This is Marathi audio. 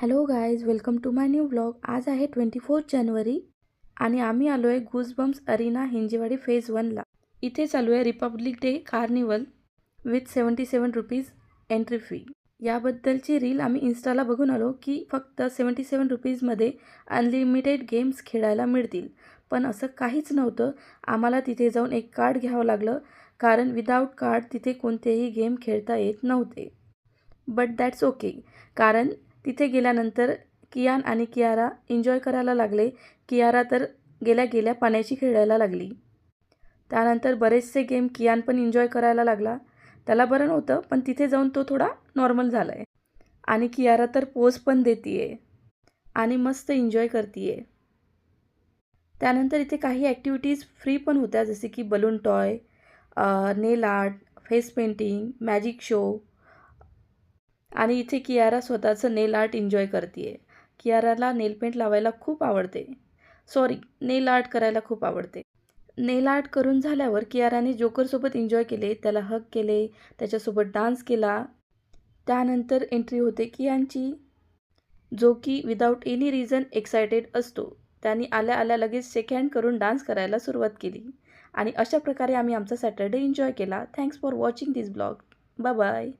Hello guys, welcome to my new blog. आज आहे 24 जानेवारी आणि आम्ही आलो आहे गुजबम्स अरिना हिंजेवाडी फेज 1ला. इथे चालू आहे Republic day carnival with 77 rupees entry fee. याबद्दलची रील आम्ही इन्स्टाला बघून आलो की फक्त 77 रुपीजमध्ये अनलिमिटेड गेम्स खेळायला मिळतील. पण असं काहीच नव्हतं. आम्हाला तिथे जाऊन एक कार्ड घ्यावं लागलं कारण विदाऊट कार्ड तिथे कोणतेही गेम खेळता येत नव्हते. बट दॅट्स ओके, कारण तिथे गेल्यानंतर कियान आणि कियारा एन्जॉय करायला लागले. कियारा तर गेल्या गेल्या पाण्याची खेळायला लागली. त्यानंतर बरेचसे गेम कियान पण एन्जॉय करायला लागला. त्याला बरं नव्हतं, पण तिथे जाऊन तो थोडा नॉर्मल झाला आहे. आणि कियारा तर पोज पण देते आणि मस्त एन्जॉय करते. त्यानंतर इथे काही ॲक्टिव्हिटीज फ्री पण होत्या, जसे की balloon toy, nail art, face painting, magic show. आणि इथे कियारा स्वतःचं नेल आर्ट एन्जॉय करते. कियाराला नेल पेंट लावायला खूप आवडते. नेल आर्ट करायला खूप आवडते. नेल आर्ट करून झाल्यावर कियाराने जोकरसोबत एन्जॉय केले, त्याला हग केले, त्याच्यासोबत डान्स केला. त्यानंतर एंट्री होते कियानची, जो की विदाऊट एनी रिझन एक्सायटेड असतो. त्यांनी आल्या आल्या लगेच शेक हँड करून डान्स करायला सुरुवात केली. आणि अशा प्रकारे आम्ही आमचा सॅटर्डे एन्जॉय केला. Thanks for watching this blog. Bye bye.